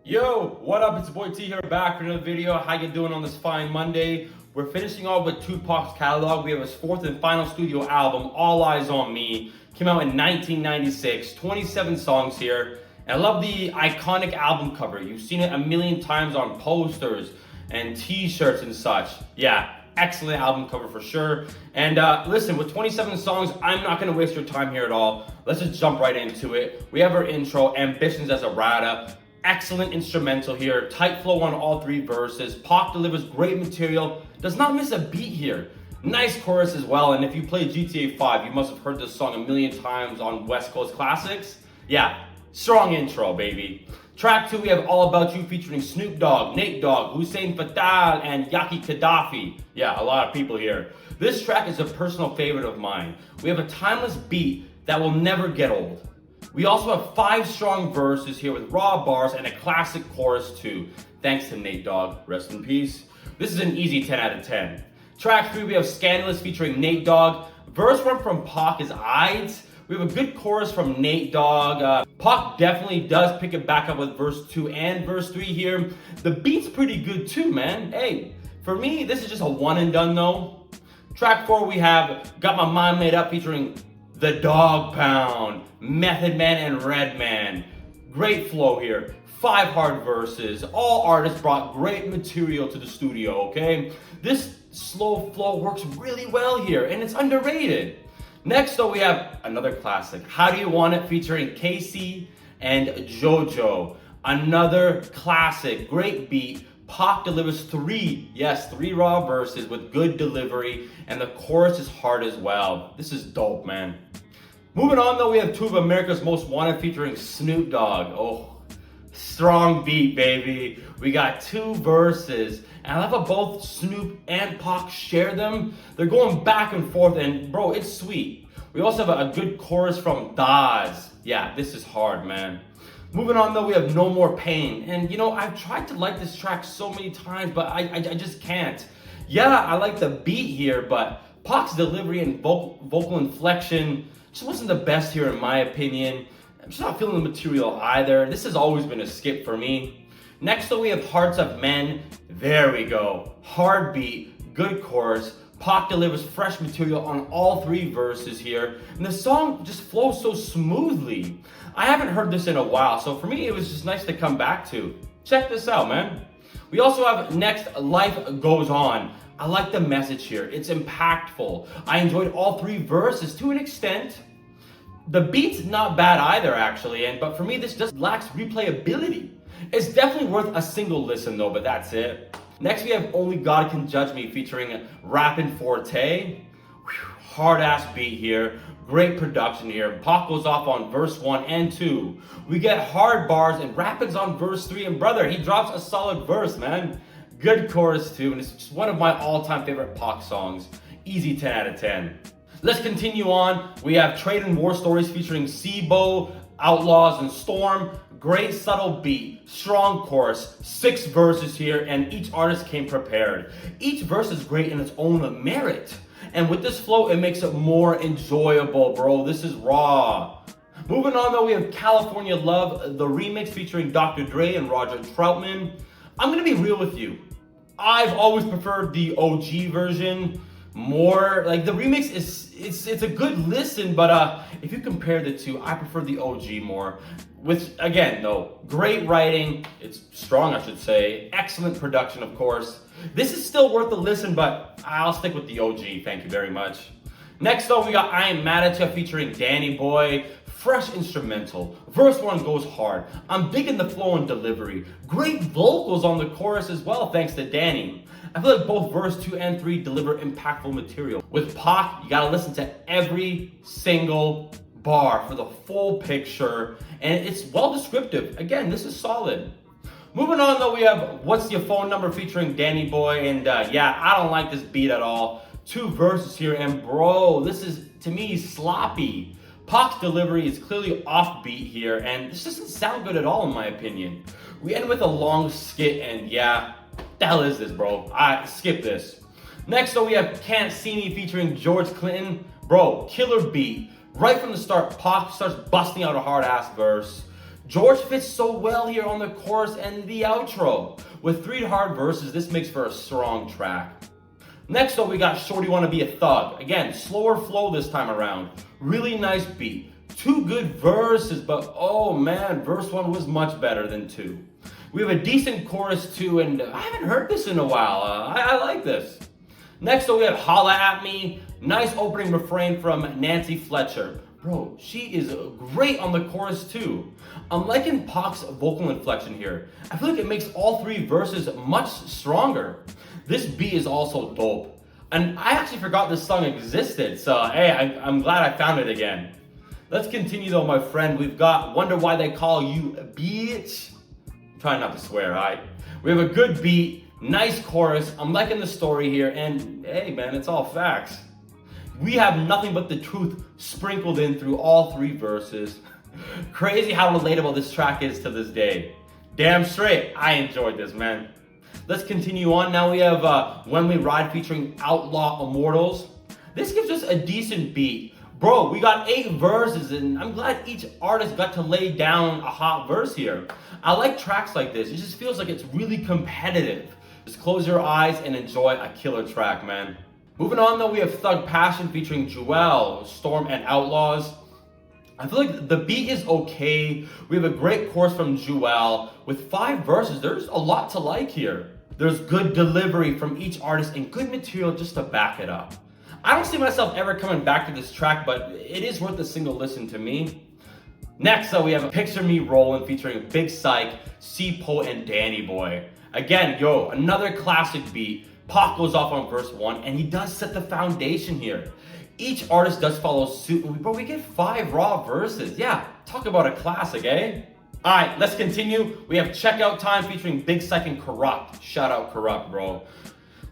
Yo, what up? It's your boy T here, back for another video. How you doing on this fine Monday? We're finishing off with Tupac's catalog. We have his fourth and final studio album, All Eyez on Me. Came out in 1996, 27 songs here. And I love the iconic album cover. You've seen it a million times on posters and t-shirts and such. Yeah, excellent album cover for sure. And listen, with 27 songs, I'm not gonna waste your time here at all. Let's just jump right into it. We have our intro, Ambitions as a Rada. Excellent instrumental here, tight flow on all three verses. Pac delivers great material, does not miss a beat here. Nice chorus as well, and if you play GTA 5, you must have heard this song a million times on West Coast Classics. Yeah, strong intro, baby. Track 2, we have All About You featuring Snoop Dogg, Nate Dogg, Hussein Fatal, and Yaki Gaddafi. Yeah, a lot of people here. This track is a personal favorite of mine. We have a timeless beat that will never get old. We also have 5 strong verses here with raw bars and a classic chorus too. Thanks to Nate Dogg, rest in peace. This is an easy 10 out of 10. Track 3, we have Scandalous featuring Nate Dogg. Verse 1 from Pac is Eyez. We have a good chorus from Nate Dogg. Pac definitely does pick it back up with verse 2 and verse 3 here. The beat's pretty good too, man. Hey, for me, this is just a one and done though. Track 4, we have Got My Mind Made Up featuring The Dog Pound, Method Man, and Redman. Great flow here. 5 hard verses. All artists brought great material to the studio, okay? This slow flow works really well here, and it's underrated. Next, though, we have another classic, How Do You Want It, featuring Casey and JoJo. Another classic, great beat. Pac delivers 3 raw verses with good delivery, and the chorus is hard as well. This is dope, man. Moving on though, we have 2 of America's Most Wanted featuring Snoop Dogg. Oh, strong beat, baby. We got 2 verses, and I love how both Snoop and Pac share them. They're going back and forth, and bro, it's sweet. We also have a good chorus from Daz. Yeah, this is hard, man. Moving on though, we have No More Pain. And you know, I've tried to like this track so many times, but I just can't. Yeah, I like the beat here, but Pac's delivery and vocal inflection just wasn't the best here in my opinion. I'm just not feeling the material either. This has always been a skip for me. Next though, we have Hearts of Men. There we go. Hard beat, good chorus. Pac delivers fresh material on all 3 verses here, and the song just flows so smoothly. I haven't heard this in a while, so for me it was just nice to come back to. Check this out, man. We also have next, Life Goes On. I like the message here, it's impactful. I enjoyed all 3 verses to an extent. The beat's not bad either actually, but for me this just lacks replayability. It's definitely worth a single listen though, but that's it. Next we have Only God Can Judge Me featuring Rappin' Forte. Hard ass beat here, great production here. Pac goes off on verse 1 and 2. We get hard bars and Rappin's on verse 3, and brother, he drops a solid verse, man. Good chorus too, and it's just one of my all-time favorite Pac songs. Easy 10 out of 10. Let's continue on. We have Trade and War Stories featuring Sibo, Outlaws, and Storm. Great subtle beat, strong chorus, 6 verses here, and each artist came prepared. Each verse is great in its own merit. And with this flow, it makes it more enjoyable, bro. This is raw. Moving on though, we have California Love, the remix featuring Dr. Dre and Roger Troutman. I'm gonna be real with you. I've always preferred the OG version more. Like the remix it's a good listen, but if you compare the 2, I prefer the OG more. Which again though, great writing, it's strong I should say, excellent production of course. This is still worth a listen, but I'll stick with the OG, thank you very much. Next though, we got I Ain't Mad At Ya featuring Danny Boy. Fresh instrumental. Verse 1 goes hard. I'm digging the flow and delivery. Great vocals on the chorus as well, thanks to Danny. I feel like both verse 2 and 3 deliver impactful material. With Pac, you gotta listen to every single bar for the full picture, and it's well descriptive. Again, this is solid. Moving on though, we have What's Your Phone Number featuring Danny Boy, and yeah, I don't like this beat at all. 2 verses here, and bro, this is, to me, sloppy. Pac's delivery is clearly offbeat here, and this doesn't sound good at all in my opinion. We end with a long skit, and yeah, the hell is this, bro? I skip this. Next, though, we have Can't See Me featuring George Clinton. Bro, killer beat. Right from the start, Pac starts busting out a hard-ass verse. George fits so well here on the chorus and the outro. With 3 hard verses, this makes for a strong track. Next up, we got Shorty Wanna Be a Thug. Again, slower flow this time around. Really nice beat. 2 good verses, but oh man, verse 1 was much better than 2. We have a decent chorus too, and I haven't heard this in a while. I like this. Next up, we have Holla At Me. Nice opening refrain from Nancy Fletcher. Bro, she is great on the chorus too. I'm liking Pac's vocal inflection here. I feel like it makes all 3 verses much stronger. This beat is also dope. And I actually forgot this song existed, so hey, I'm glad I found it again. Let's continue though, my friend. We've got Wonder Why They Call You a Bitch. I'm trying not to swear, alright? We have a good beat, nice chorus. I'm liking the story here, and hey man, it's all facts. We have nothing but the truth sprinkled in through all 3 verses. Crazy how relatable this track is to this day. Damn straight, I enjoyed this, man. Let's continue on. Now we have When We Ride featuring Outlaw Immortals. This gives us a decent beat. Bro, we got 8 verses, and I'm glad each artist got to lay down a hot verse here. I like tracks like this. It just feels like it's really competitive. Just close your eyes and enjoy a killer track, man. Moving on though, we have Thug Passion featuring Jewel, Storm, and Outlaws. I feel like the beat is okay. We have a great chorus from Jewel. With 5 verses, there's a lot to like here. There's good delivery from each artist and good material just to back it up. I don't see myself ever coming back to this track, but it is worth a single listen to me. Next up, we have Picture Me Rollin' featuring Big Psych, C-Po, and Danny Boy. Again, yo, another classic beat. Pac goes off on verse 1, and he does set the foundation here. Each artist does follow suit, but we get 5 raw verses. Yeah, talk about a classic, eh? Alright, let's continue. We have Checkout Time featuring Big Psych and Corrupt. Shout out Corrupt, bro.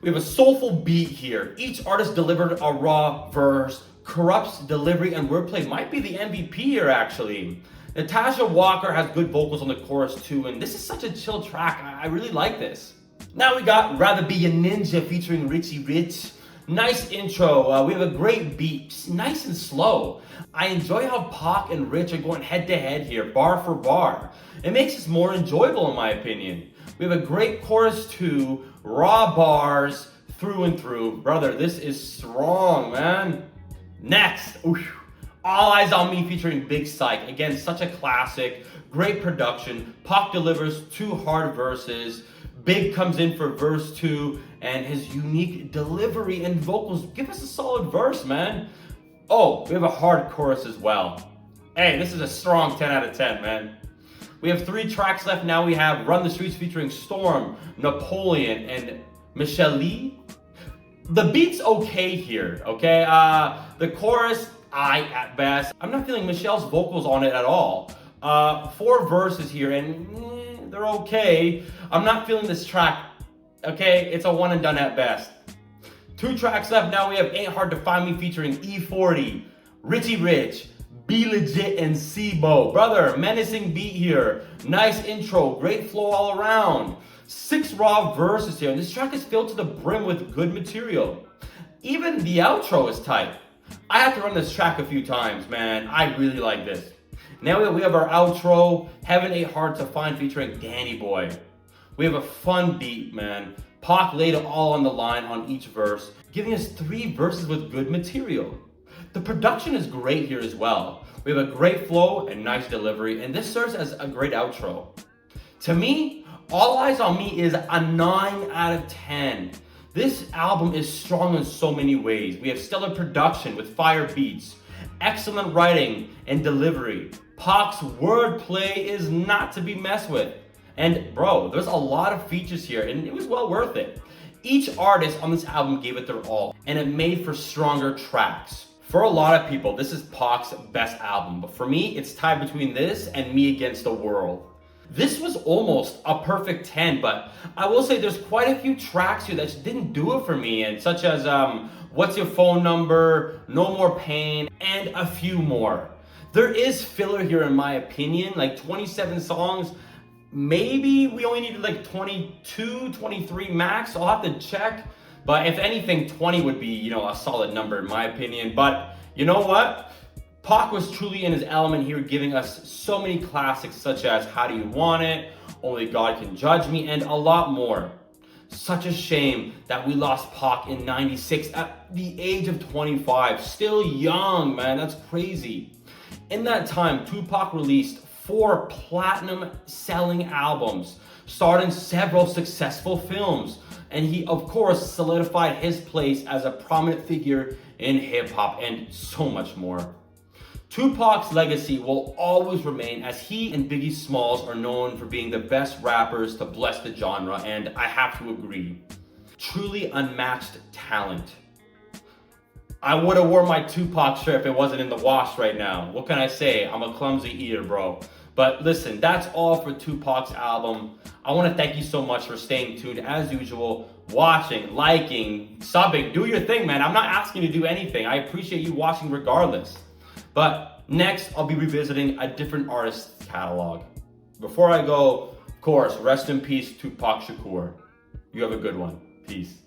We have a soulful beat here. Each artist delivered a raw verse. Corrupt's delivery and wordplay might be the MVP here, actually. Natasha Walker has good vocals on the chorus too, and this is such a chill track. I really like this. Now we got Rather Be a Ninja featuring Richie Rich. Nice intro. We have a great beat, just nice and slow. I enjoy how Pac and Rich are going head to head here, bar for bar. It makes this more enjoyable in my opinion. We have a great chorus too, raw bars through and through. Brother, this is strong, man. Next, All Eyes on Me featuring Big Psych. Again, such a classic, great production. Pac delivers 2 hard verses. Big comes in for verse 2, and his unique delivery and vocals give us a solid verse, man. Oh, we have a hard chorus as well. Hey, this is a strong 10 out of 10, man. We have 3 tracks left now. We have Run the Streets featuring Storm, Napoleon, and Michelle Lee. The beat's okay here, okay? The chorus, at best. I'm not feeling Michelle's vocals on it at all. 4 verses here, and they're okay. I'm not feeling this track, okay? It's a one and done at best. 2 tracks left now. We have Ain't Hard to Find Me featuring E40, Richie Rich, Be Legit, and C-Bo. Brother, menacing beat here. Nice intro, great flow all around. 6 raw verses here, and this track is filled to the brim with good material. Even the outro is tight. I have to run this track a few times, man. I really like this. Now we have our outro, Heaven Ain't Hard to Find featuring Danny Boy. We have a fun beat, man. Pac laid it all on the line on each verse, giving us 3 verses with good material. The production is great here as well. We have a great flow and nice delivery, and this serves as a great outro. To me, All Eyes on Me is a 9 out of 10. This album is strong in so many ways. We have stellar production with fire beats, excellent writing and delivery. Pac's wordplay is not to be messed with. And bro, there's a lot of features here and it was well worth it. Each artist on this album gave it their all and it made for stronger tracks. For a lot of people, this is Pac's best album, but for me, it's tied between this and Me Against the World. This was almost a perfect 10, but I will say there's quite a few tracks here that just didn't do it for me, and such as What's Your Phone Number, No More Pain, and a few more. There is filler here in my opinion, like 27 songs. Maybe we only needed like 22, 23 max. I'll have to check. But if anything, 20 would be, a solid number in my opinion. But you know what? Pac was truly in his element here, giving us so many classics such as How Do You Want It, Only God Can Judge Me, and a lot more. Such a shame that we lost Pac in 96 at the age of 25. Still young, man, that's crazy. In that time, Tupac released 4 platinum selling albums, starred in several successful films, and he of course solidified his place as a prominent figure in hip hop and so much more. Tupac's legacy will always remain, as he and Biggie Smalls are known for being the best rappers to bless the genre, and I have to agree. Truly unmatched talent. I would have worn my Tupac shirt if it wasn't in the wash right now. What can I say? I'm a clumsy eater, bro. But listen, that's all for Tupac's album. I want to thank you so much for staying tuned as usual, watching, liking, subbing. Do your thing, man. I'm not asking you to do anything. I appreciate you watching regardless. But next, I'll be revisiting a different artist's catalog. Before I go, of course, rest in peace, Tupac Shakur. You have a good one. Peace.